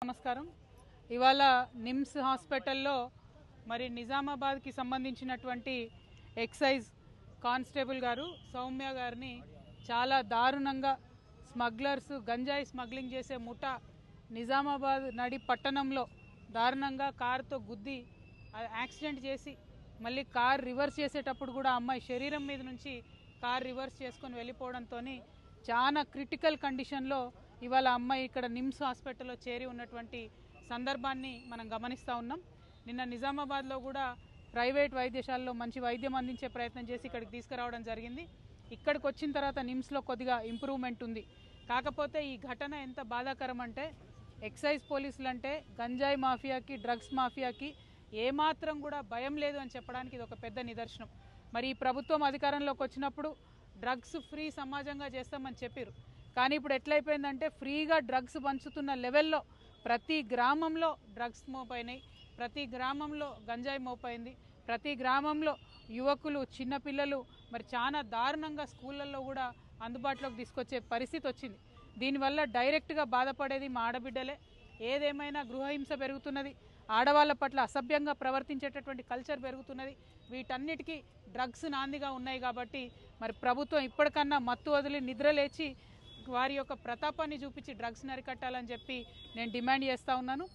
నమస్కారం. ఇవాళ నిమ్స్ హాస్పిటల్లో మరి నిజామాబాద్కి సంబంధించినటువంటి ఎక్సైజ్ కానిస్టేబుల్ గారు సౌమ్య గారిని చాలా దారుణంగా స్మగ్లర్స్ గంజాయి స్మగ్లింగ్ చేసే ముఠా నిజామాబాద్ నడి పట్టణంలో దారుణంగా కారుతో గుద్ది యాక్సిడెంట్ చేసి మళ్ళీ కార్ రివర్స్ చేసేటప్పుడు కూడా అమ్మాయి శరీరం మీద నుంచి కార్ రివర్స్ చేసుకొని వెళ్ళిపోవడంతో చాలా క్రిటికల్ కండిషన్లో ఇవాళ అమ్మాయి ఇక్కడ నిమ్స్ హాస్పిటల్లో చేరి ఉన్నటువంటి సందర్భాన్ని మనం గమనిస్తూ ఉన్నాం. నిన్న నిజామాబాద్లో కూడా ప్రైవేట్ వైద్యశాలలో మంచి వైద్యం అందించే ప్రయత్నం చేసి ఇక్కడికి తీసుకురావడం జరిగింది. ఇక్కడికి వచ్చిన తర్వాత నిమ్స్లో కొద్దిగా ఇంప్రూవ్మెంట్ ఉంది. కాకపోతే ఈ ఘటన ఎంత బాధాకరం అంటే ఎక్సైజ్ పోలీసులు అంటే గంజాయి మాఫియాకి డ్రగ్స్ మాఫియాకి ఏమాత్రం కూడా భయం లేదు అని చెప్పడానికి ఇది ఒక పెద్ద నిదర్శనం. మరి ఈ ప్రభుత్వం అధికారంలోకి వచ్చినప్పుడు డ్రగ్స్ ఫ్రీ సమాజంగా చేస్తామని చెప్పారు. కానీ ఇప్పుడు ఎట్లయిపోయిందంటే ఫ్రీగా డ్రగ్స్ పంచుతున్న లెవెల్లో ప్రతి గ్రామంలో డ్రగ్స్ మోపైనాయి, ప్రతి గ్రామంలో గంజాయి మోపైంది, ప్రతి గ్రామంలో యువకులు చిన్నపిల్లలు మరి చాలా దారుణంగా స్కూళ్ళల్లో కూడా అందుబాటులోకి తీసుకొచ్చే పరిస్థితి వచ్చింది. దీనివల్ల డైరెక్ట్గా బాధపడేది మా ఆడబిడ్డలే. ఏదేమైనా గృహహింస పెరుగుతున్నది, ఆడవాళ్ళ పట్ల అసభ్యంగా ప్రవర్తించేటటువంటి కల్చర్ పెరుగుతున్నది. వీటన్నిటికీ డ్రగ్స్ నాందిగా ఉన్నాయి. కాబట్టి మరి ప్రభుత్వం ఇప్పటికన్నా మత్తు వదిలి నిద్ర లేచి వారి యొక్క ప్రతాపాన్ని చూపించి డ్రగ్స్ని అరికట్టాలని చెప్పి నేను డిమాండ్ చేస్తూ ఉన్నాను.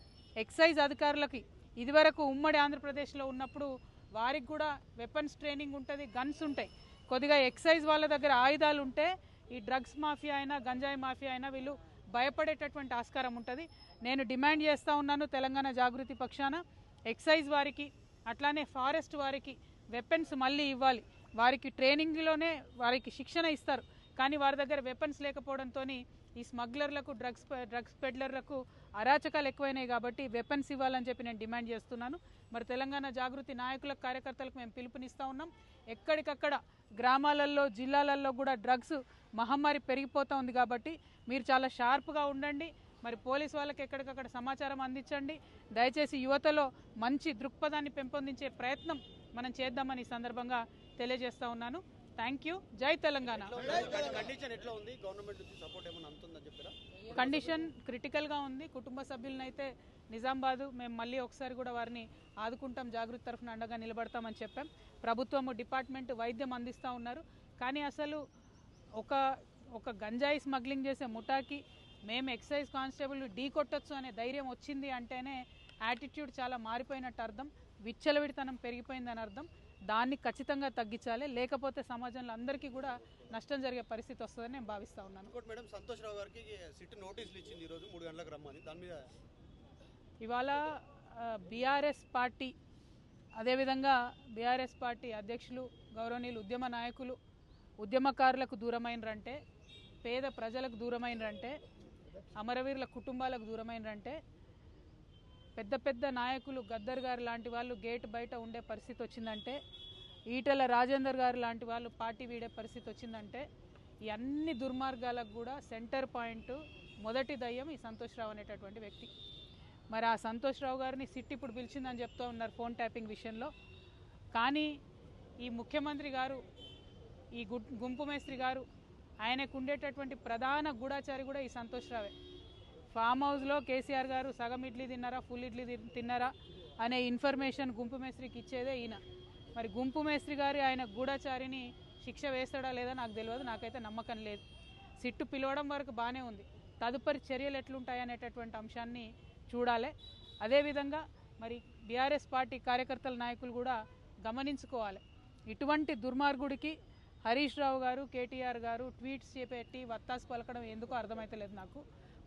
ఎక్సైజ్ అధికారులకి ఇదివరకు ఉమ్మడి ఆంధ్రప్రదేశ్లో ఉన్నప్పుడు వారికి కూడా వెపన్స్ ట్రైనింగ్ ఉంటుంది, గన్స్ ఉంటాయి. కొద్దిగా ఎక్సైజ్ వాళ్ళ దగ్గర ఆయుధాలు ఉంటే ఈ డ్రగ్స్ మాఫియా అయినా గంజాయి మాఫియా అయినా వీళ్ళు భయపడేటటువంటి ఆస్కారం ఉంటుంది. నేను డిమాండ్ చేస్తూ ఉన్నాను తెలంగాణ జాగృతి పక్షాన ఎక్సైజ్ వారికి అట్లానే ఫారెస్ట్ వారికి వెపన్స్ మళ్ళీ ఇవ్వాలి. వారికి ట్రైనింగ్లోనే వారికి శిక్షణ ఇస్తారు, కానీ వారి దగ్గర వెపన్స్ లేకపోవడంతో ఈ స్మగ్లర్లకు డ్రగ్స్ పెడ్లర్లకు అరాచకాలు ఎక్కువైనాయి. కాబట్టి వెపన్స్ ఇవ్వాలని చెప్పి నేను డిమాండ్ చేస్తున్నాను. మరి తెలంగాణ జాగృతి నాయకులకు కార్యకర్తలకు మేము పిలుపునిస్తూ ఉన్నాం. ఎక్కడికక్కడ గ్రామాలలో జిల్లాలలో కూడా డ్రగ్స్ మహమ్మారి పెరిగిపోతూ ఉంది. కాబట్టి మీరు చాలా షార్ప్గా ఉండండి. మరి పోలీసు వాళ్ళకి ఎక్కడికక్కడ సమాచారం అందించండి. దయచేసి యువతలో మంచి దృక్పథాన్ని పెంపొందించే ప్రయత్నం మనం చేద్దామని ఈ సందర్భంగా తెలియజేస్తూ ఉన్నాను. Thank you. జై తెలంగాణ. కండిషన్ క్రిటికల్గా ఉంది. కుటుంబ సభ్యులనైతే నిజామాబాద్ మేము మళ్ళీ ఒకసారి కూడా వారిని ఆదుకుంటాం, జాగృతి తరఫున అండగా నిలబడతామని చెప్పాం. ప్రభుత్వము డిపార్ట్మెంట్ వైద్యం అందిస్తూ ఉన్నారు. కానీ అసలు ఒక గంజాయి స్మగ్లింగ్ చేసే ముఠాకి మేము ఎక్సైజ్ కానిస్టేబుల్ ఢీ కొట్టొచ్చు అనే ధైర్యం వచ్చింది అంటేనే యాటిట్యూడ్ చాలా మారిపోయినట్టు అర్థం, విచ్చలవిడితనం పెరిగిపోయిందని అర్థం. దాన్ని ఖచ్చితంగా తగ్గించాలి, లేకపోతే సమాజంలో అందరికీ కూడా నష్టం జరిగే పరిస్థితి వస్తుందని నేను భావిస్తూ ఉన్నాను. మేడం సంతోష్ రావు గారికి సిట్ నోటీసులు ఇచ్చింది ఈరోజు 3 గంటలకు రమ్మని. దాని మీద ఇవాళ బీఆర్ఎస్ పార్టీ అదేవిధంగా బీఆర్ఎస్ పార్టీ అధ్యక్షులు గౌరవనీయులు ఉద్యమ నాయకులు ఉద్యమకారులకు దూరమైనరంటే, పేద ప్రజలకు దూరమైనరంటే, అమరవీరుల కుటుంబాలకు దూరమైనరంటే, పెద్ద పెద్ద నాయకులు గద్దర్ గారు లాంటి వాళ్ళు గేట్ బయట ఉండే పరిస్థితి వచ్చిందంటే, ఈటెల రాజేందర్ గారు లాంటి వాళ్ళు పార్టీ వీడే పరిస్థితి వచ్చిందంటే, ఈ అన్ని దుర్మార్గాలకు కూడా సెంటర్ పాయింట్ మొదటి దయ్యం ఈ సంతోష్ రావు అనేటటువంటి వ్యక్తి. మరి ఆ సంతోష్ రావు గారిని సిట్ ఇప్పుడు పిలిచిందని చెప్తూ ఉన్నారు ఫోన్ ట్యాపింగ్ విషయంలో. కానీ ఈ ముఖ్యమంత్రి గారు, ఈ గుంపు మేస్త్రి గారు, ఆయనకు ఉండేటటువంటి ప్రధాన గూఢాచారి కూడా ఈ సంతోష్ రావే. ఫామ్ హౌస్లో కేసీఆర్ గారు సగం ఇడ్లీ తిన్నారా ఫుల్ ఇడ్లీ తిన్నారా అనే ఇన్ఫర్మేషన్ గుంపు మేస్త్రికి ఇచ్చేదే ఈయన. మరి గుంపు మేస్త్రి గారి ఆయన గూఢాచారిని శిక్ష వేస్తాడా లేదా నాకు తెలియదు, నాకైతే నమ్మకం లేదు. సిట్టు పిలవడం వరకు బాగానే ఉంది, తదుపరి చర్యలు ఎట్లుంటాయనేటటువంటి అంశాన్ని చూడాలి. అదేవిధంగా మరి బీఆర్ఎస్ పార్టీ కార్యకర్తల నాయకులు కూడా గమనించుకోవాలి. ఇటువంటి దుర్మార్గుడికి హరీష్ రావు గారు కేటీఆర్ గారు ట్వీట్స్ చేపెట్టి వత్తాసు పలకడం ఎందుకో అర్థమైతలేదు నాకు.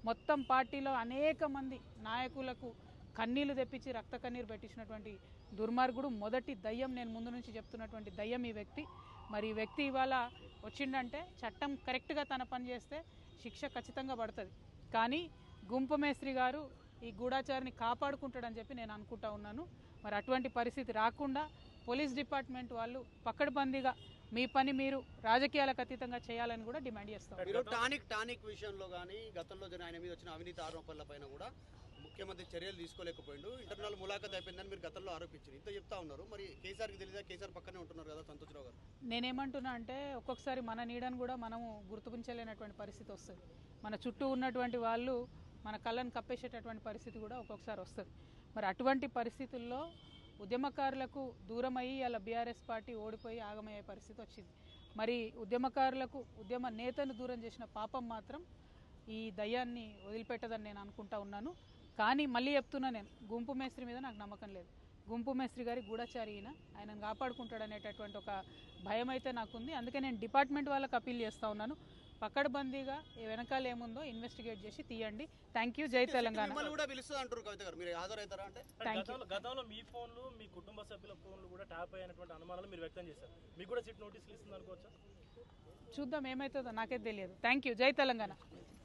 మొత్తం పార్టీలో అనేక మంది నాయకులకు కన్నీళ్లు తెప్పించి రక్త కన్నీరు పెట్టించినటువంటి దుర్మార్గుడు, మొదటి దయ్యం, నేను ముందు నుంచి చెప్తున్నటువంటి దయ్యం ఈ వ్యక్తి. మరి ఈ వ్యక్తి ఇవాళ వచ్చిండంటే చట్టం కరెక్ట్గా తన పని చేస్తే శిక్ష ఖచ్చితంగా పడుతుంది. కానీ గుంపు మేస్త్రి గారు ఈ గూఢాచారిని కాపాడుకుంటాడని చెప్పి నేను అనుకుంటా ఉన్నాను. మరి అటువంటి పరిస్థితి రాకుండా పోలీస్ డిపార్ట్మెంట్ వాళ్ళు పకడ్బందీగా మీ పని మీరు రాజకీయాలకు అతీతంగా చేయాలని కూడా డిమాండ్ చేస్తాం. టానిక్ విషయంలో కానీ గతంలో ఆయన మీద వచ్చిన అవినీతి ఆరోపణల పైన కూడా ముఖ్యమంత్రి చర్యలు తీసుకోలేకపోయిండు, ఇంటర్నల్ ములాఖత్ అయిపోయిందని మీరు గతంలో ఆరోపించారు. ఇంత చెప్తా ఉన్నారు. మరి కేసీఆర్కి తెలియదా? కేసీఆర్ పక్కనే ఉంటున్నారు కదా సంతోష్ రావు గారు. నేనేమంటున్నా అంటే ఒక్కొక్కసారి మన నీడను కూడా మనము గుర్తుపుంచలేనటువంటి పరిస్థితి వస్తుంది. మన చుట్టూ ఉన్నటువంటి వాళ్ళు మన కళ్ళను కప్పేసేటటువంటి పరిస్థితి కూడా ఒక్కొక్కసారి వస్తుంది. మరి అటువంటి పరిస్థితుల్లో ఉద్యమకారులకు దూరమయ్యి అలా బీఆర్ఎస్ పార్టీ ఓడిపోయి ఆగమయ్యే పరిస్థితి వచ్చింది. మరి ఉద్యమకారులకు ఉద్యమ నేతను దూరం చేసిన పాపం మాత్రం ఈ దయ్యాన్ని వదిలిపెట్టదని నేను అనుకుంటా ఉన్నాను. కానీ మళ్ళీ చెప్తున్నా, నేను గుంపు మేస్త్రి మీద నాకు నమ్మకం లేదు. గుంపు మేస్త్రి గారి గూఢచారి ఆయనను కాపాడుకుంటాడనేటటువంటి ఒక భయం అయితే నాకుంది. అందుకే నేను డిపార్ట్మెంట్ వాళ్ళకి అప్పీల్ చేస్తూ ఉన్నాను, పక్కడబందీగా వెనకాల ఏముందో ఇన్వెస్టిగేట్ చేసి తీయండి. Thank you. జై తెలంగాణ. గతంలో మీ ఫోన్లు, మీ కుటుంబ సభ్యుల ఫోన్లు కూడా ట్యాప్ అయినటువంటి అనుమానాలు మీరు వ్యక్తం చేశారు. మీకు కూడా సిట్ నోటీసులు ఇస్తుంది అనుకోవచ్చా? చూద్దాం ఏమవుతుందో, నాకైతే తెలియదు. Thank you. జై తెలంగాణ.